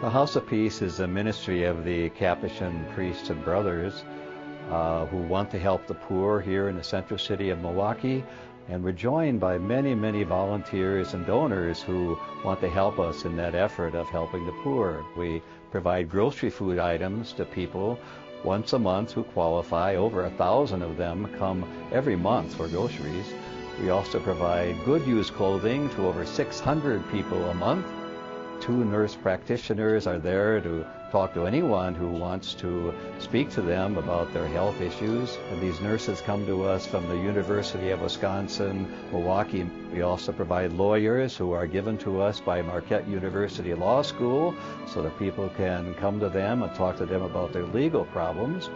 The House of Peace is a ministry of the Capuchin priests and brothers who want to help the poor here in the central city of Milwaukee. And we're joined by many, many volunteers and donors who want to help us in that effort of helping the poor. We provide grocery food items to people once a month who qualify. Over 1,000 of them come every month for groceries. We also provide good use clothing to over 600 people a month. 2 nurse practitioners are there to talk to anyone who wants to speak to them about their health issues. And these nurses come to us from the University of Wisconsin, Milwaukee. We also provide lawyers who are given to us by Marquette University Law School so that people can come to them and talk to them about their legal problems.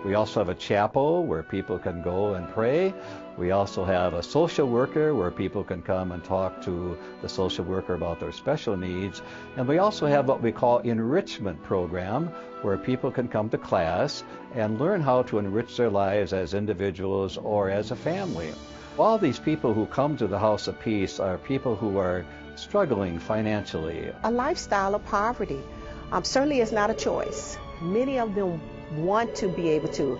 We also have a chapel where people can go and pray. We also have a social worker where people can come and talk to the social worker about their special needs. And we also have what we call enrichment program, where people can come to class and learn how to enrich their lives as individuals or as a family. All these people who come to the House of Peace are people who are struggling financially. A lifestyle of poverty certainly is not a choice. Many of them want to be able to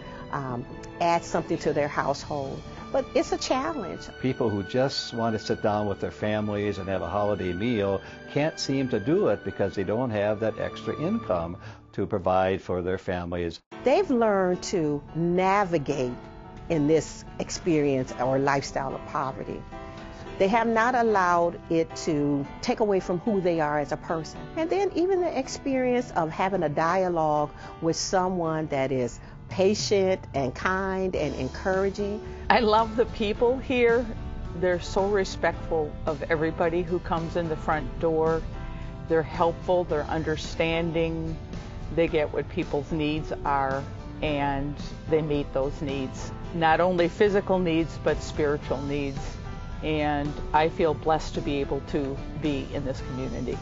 add something to their household, but it's a challenge. People who just want to sit down with their families and have a holiday meal can't seem to do it because they don't have that extra income to provide for their families. They've learned to navigate in this experience or lifestyle of poverty. They have not allowed it to take away from who they are as a person. And then even the experience of having a dialogue with someone that is patient and kind and encouraging. I love the people here. They're so respectful of everybody who comes in the front door. They're helpful, they're understanding, they get what people's needs are, and they meet those needs. Not only physical needs, but spiritual needs. And I feel blessed to be able to be in this community.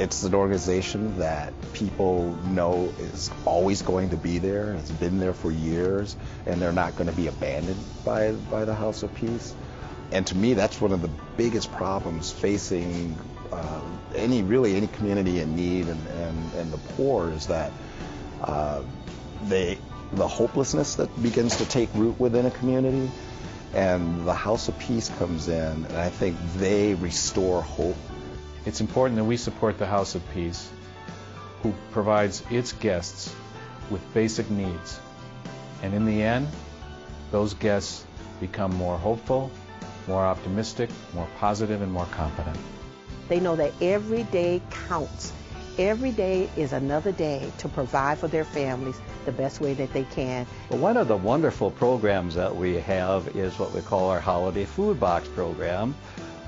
It's an organization that people know is always going to be there, has been there for years, and they're not going to be abandoned by the House of Peace. And to me, that's one of the biggest problems facing any community in need and the poor is that the hopelessness that begins to take root within a community. And the House of Peace comes in, and I think they restore hope. It's important that we support the House of Peace, who provides its guests with basic needs. And in the end, those guests become more hopeful, more optimistic, more positive, and more confident. They know that every day counts. Every day is another day to provide for their families the best way that they can. Well, one of the wonderful programs that we have is what we call our Holiday Food Box program,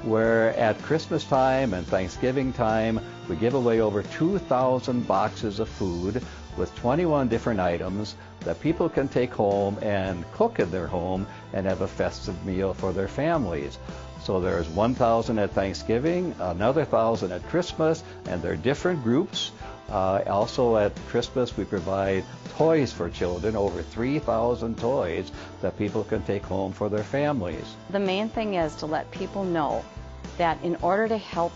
where at Christmas time and Thanksgiving time, we give away over 2,000 boxes of food with 21 different items that people can take home and cook in their home and have a festive meal for their families. So there's 1,000 at Thanksgiving, another 1,000 at Christmas, and they're different groups. Also at Christmas we provide toys for children, over 3,000 toys that people can take home for their families. The main thing is to let people know that in order to help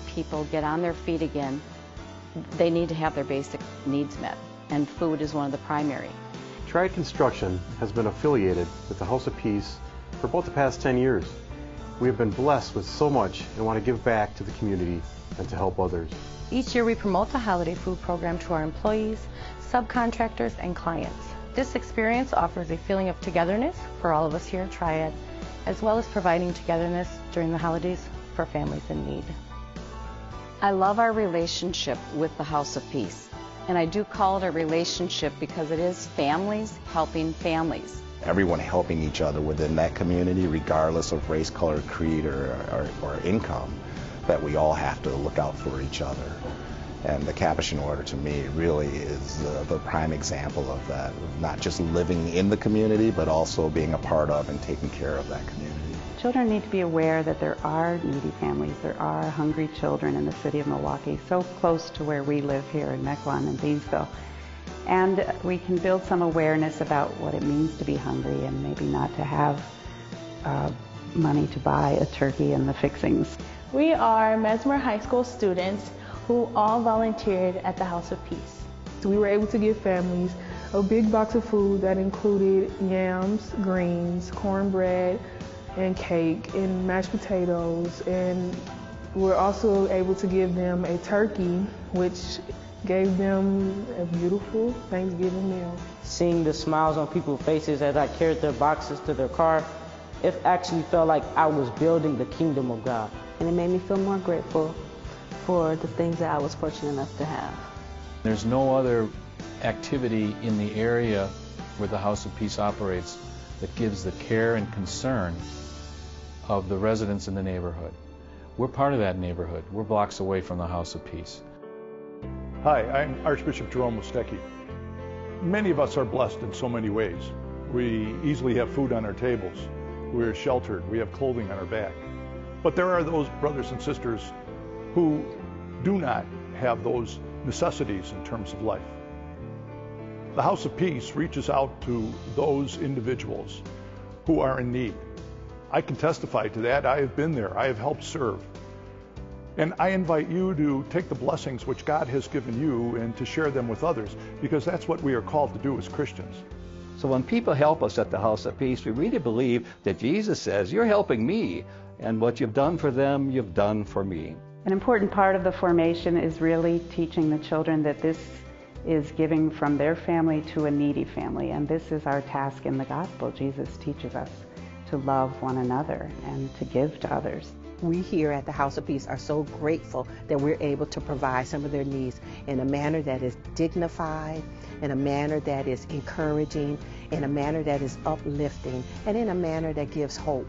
people get on their feet again, they need to have their basic needs met, and food is one of the primary. Triad Construction has been affiliated with the House of Peace for about the past 10 years. We have been blessed with so much and want to give back to the community and to help others. Each year we promote the holiday food program to our employees, subcontractors, and clients. This experience offers a feeling of togetherness for all of us here at Triad, as well as providing togetherness during the holidays for families in need. I love our relationship with the House of Peace, and I do call it a relationship because it is families helping families. Everyone helping each other within that community, regardless of race, color, creed, or income, that we all have to look out for each other. And the Capuchin Order, to me, really is the prime example of that, not just living in the community, but also being a part of and taking care of that community. Children need to be aware that there are needy families, there are hungry children in the city of Milwaukee, so close to where we live here in Mequon and Beamsville. And we can build some awareness about what it means to be hungry and maybe not to have money to buy a turkey and the fixings. We are Mesmer High School students who all volunteered at the House of Peace. So we were able to give families a big box of food that included yams, greens, cornbread, and cake, and mashed potatoes. And we're also able to give them a turkey, which gave them a beautiful Thanksgiving meal. Seeing the smiles on people's faces as I carried their boxes to their car, it actually felt like I was building the kingdom of God. And it made me feel more grateful for the things that I was fortunate enough to have. There's no other activity in the area where the House of Peace operates that gives the care and concern of the residents in the neighborhood. We're part of that neighborhood. We're blocks away from the House of Peace. Hi, I'm Archbishop Jerome Mostecchi. Many of us are blessed in so many ways. We easily have food on our tables. We're sheltered. We have clothing on our back. But there are those brothers and sisters who do not have those necessities in terms of life. The House of Peace reaches out to those individuals who are in need. I can testify to that. I have been there. I have helped serve. And I invite you to take the blessings which God has given you and to share them with others, because that's what we are called to do as Christians. So when people help us at the House of Peace, we really believe that Jesus says, you're helping me, and what you've done for them, you've done for me. An important part of the formation is really teaching the children that this is giving from their family to a needy family, and this is our task in the gospel. Jesus teaches us to love one another and to give to others. We here at the House of Peace are so grateful that we're able to provide some of their needs in a manner that is dignified, in a manner that is encouraging, in a manner that is uplifting, and in a manner that gives hope.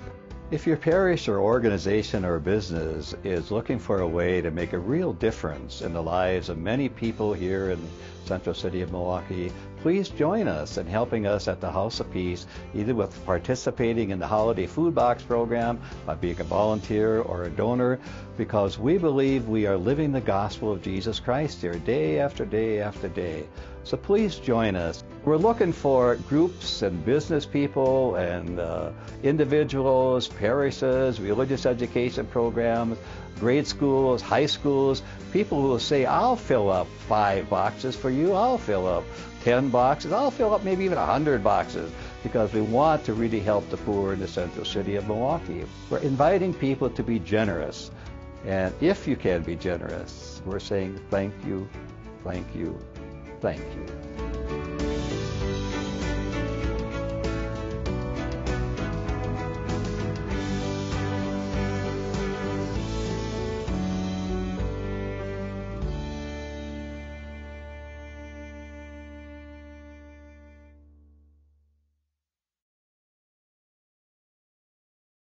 If your parish or organization or business is looking for a way to make a real difference in the lives of many people here in the Central City of Milwaukee, please join us in helping us at the House of Peace, either with participating in the Holiday Food Box program, by being a volunteer or a donor, because we believe we are living the gospel of Jesus Christ here day after day after day. So please join us. We're looking for groups and business people and individuals, parishes, religious education programs, grade schools, high schools, people who will say, I'll fill up 5 boxes for you, I'll fill up 10 boxes, I'll fill up maybe even 100 boxes, because we want to really help the poor in the Central City of Milwaukee. We're inviting people to be generous, and if you can be generous, we're saying thank you, thank you, thank you.